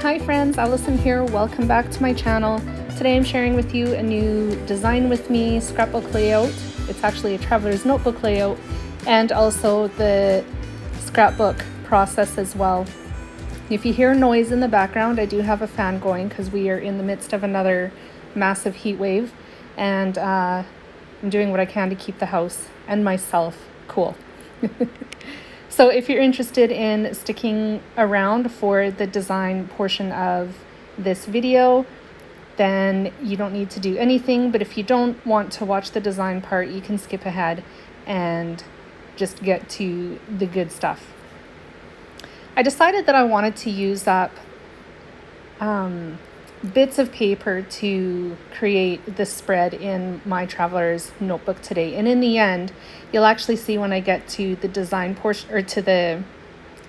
Hi friends, Allison here. Welcome back to my channel. Today I'm sharing with you a new design with me scrapbook layout. It's actually a traveler's notebook layout and also the scrapbook process as well. If you hear noise in the background, I do have a fan going because we are in the midst of another massive heat wave, and I'm doing what I can to keep the house and myself cool. So if you're interested in sticking around for the design portion of this video, then you don't need to do anything. But if you don't want to watch the design part, you can skip ahead and just get to the good stuff. I decided that I wanted to use up bits of paper to create the spread in my traveler's notebook today. And in the end, you'll actually see when I get to the design portion or to the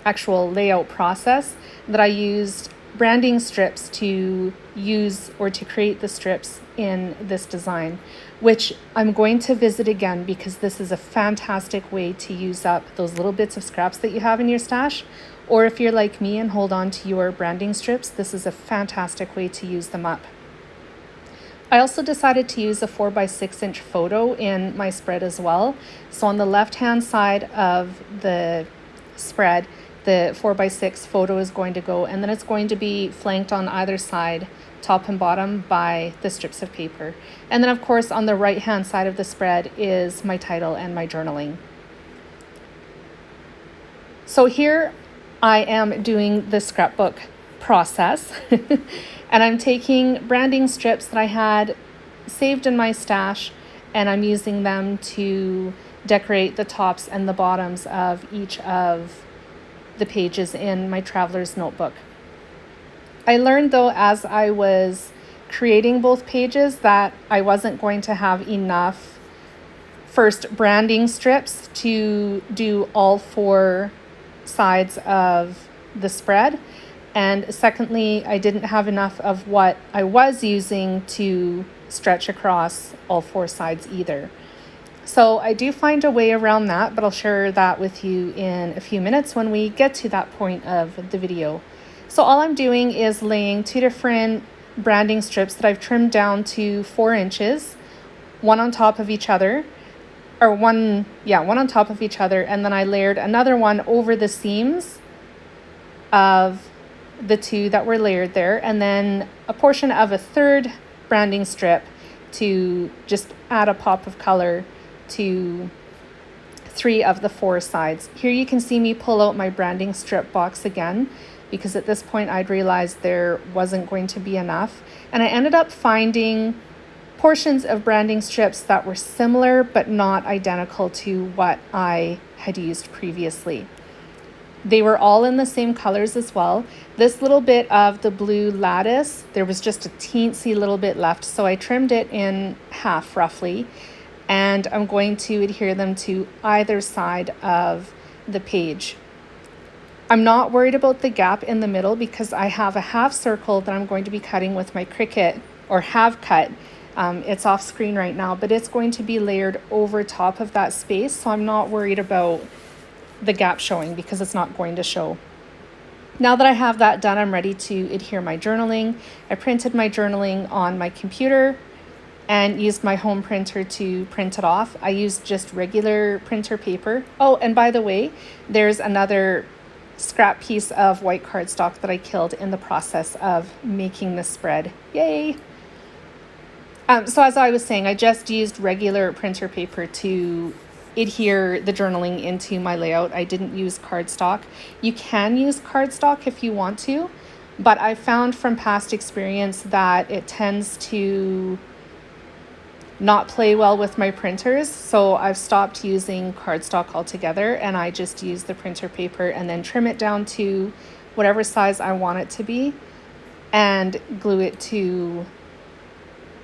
actual layout process that I used branding strips to use or to create the strips in this design, which I'm going to visit again because this is a fantastic way to use up those little bits of scraps that you have in your stash. Or if you're like me and hold on to your branding strips, this is a fantastic way to use them up. I also decided to use a 4x6 photo in my spread as well. So on the left-hand side of the spread, the 4x6 photo is going to go, and then it's going to be flanked on either side, top and bottom, by the strips of paper. And then of course on the right-hand side of the spread is my title and my journaling. So here I am doing the scrapbook process and I'm taking branding strips that I had saved in my stash and I'm using them to decorate the tops and the bottoms of each of the pages in my traveler's notebook. I learned though as I was creating both pages that I wasn't going to have enough first branding strips to do all four sides of the spread, and secondly I didn't have enough of what I was using to stretch across all four sides either. So I do find a way around that, but I'll share that with you in a few minutes when we get to that point of the video. So all I'm doing is laying two different branding strips that I've trimmed down to 4 inches, one on top of each other, one on top of each other, and then I layered another one over the seams of the two that were layered there, and then a portion of a third branding strip to just add a pop of color to 3 of the 4 sides. Here you can see me pull out my branding strip box again because at this point I'd realized there wasn't going to be enough, and I ended up finding portions of branding strips that were similar but not identical to what I had used previously. They were all in the same colors as well. This little bit of the blue lattice, there was just a teensy little bit left, so I trimmed it in half roughly, and I'm going to adhere them to either side of the page. I'm not worried about the gap in the middle because I have a half circle that I'm going to be cutting with my Cricut, or have cut. It's off screen right now, but it's going to be layered over top of that space, so I'm not worried about the gap showing because it's not going to show. Now that I have that done, I'm ready to adhere my journaling. I printed my journaling on my computer and used my home printer to print it off. I used just regular printer paper. Oh, and by the way, there's another scrap piece of white cardstock that I killed in the process of making the spread. Yay! So as I was saying, I just used regular printer paper to adhere the journaling into my layout. I didn't use cardstock. You can use cardstock if you want to, but I found from past experience that it tends to not play well with my printers, so I've stopped using cardstock altogether and I just use the printer paper and then trim it down to whatever size I want it to be and glue it to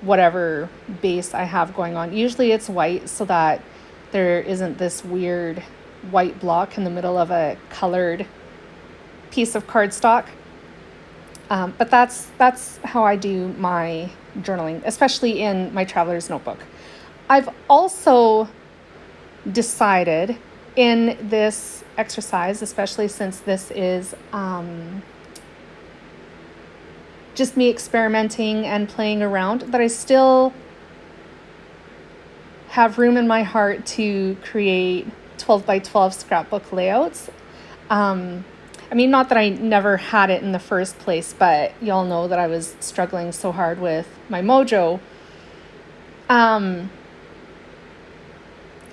whatever base I have going on. Usually it's white so that there isn't this weird white block in the middle of a colored piece of cardstock. But that's how I do my journaling, especially in my traveler's notebook. I've also decided in this exercise, especially since this is just me experimenting and playing around, that I still have room in my heart to create 12 by 12 scrapbook layouts. I mean, not that I never had it in the first place, but y'all know that I was struggling so hard with my mojo.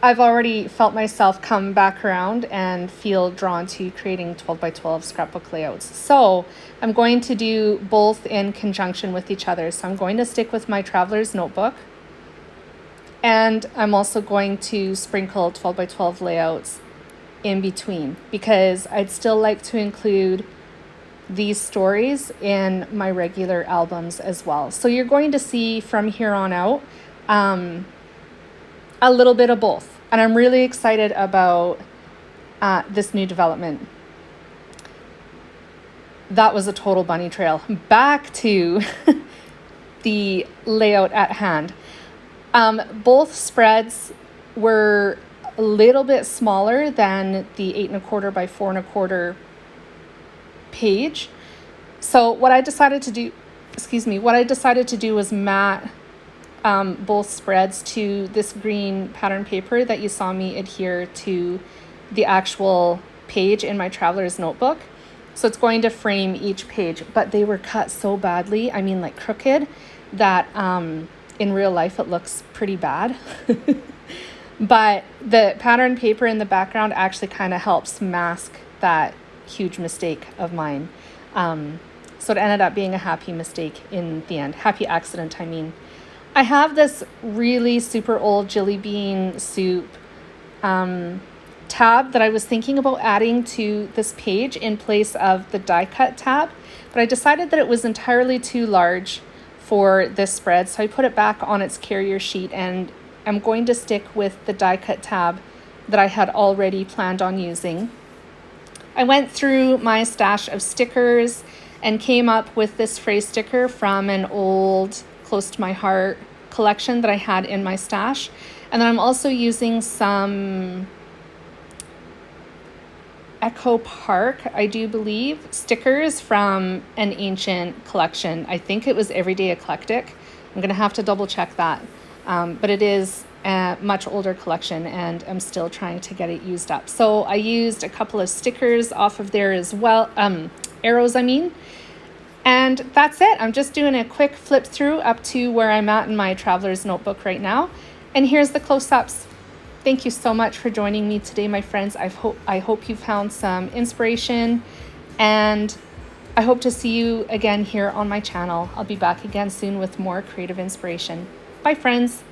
I've already felt myself come back around and feel drawn to creating 12 by 12 scrapbook layouts. So I'm going to do both in conjunction with each other. So I'm going to stick with my traveler's notebook, and I'm also going to sprinkle 12 by 12 layouts in between, because I'd still like to include these stories in my regular albums as well. So you're going to see from here on out a little bit of both. And I'm really excited about this new development. That was a total bunny trail. Back to the layout at hand. Both spreads were a little bit smaller than the 8 1/4 by 4 1/4 page. So what I decided to do was mat both spreads to this green pattern paper that you saw me adhere to the actual page in my traveler's notebook. So it's going to frame each page, but they were cut so badly, I mean like crooked, that in real life it looks pretty bad. But the pattern paper in the background actually kind of helps mask that huge mistake of mine. So it ended up being a happy mistake in the end. Happy accident, I mean. I have this really super old jelly bean soup tab that I was thinking about adding to this page in place of the die cut tab, but I decided that it was entirely too large for this spread, so I put it back on its carrier sheet, and I'm going to stick with the die cut tab that I had already planned on using. I went through my stash of stickers and came up with this phrase sticker from an old close to my heart collection that I had in my stash. And then I'm also using some Echo Park, I do believe, stickers from an ancient collection. I think it was Everyday Eclectic. I'm gonna have to double check that. But it is a much older collection, and I'm still trying to get it used up. So I used a couple of stickers off of there as well, arrows I mean. And that's it. I'm just doing a quick flip through up to where I'm at in my traveler's notebook right now. And here's the close-ups. Thank you so much for joining me today, my friends. I hope you found some inspiration, and I hope to see you again here on my channel. I'll be back again soon with more creative inspiration. Bye, friends.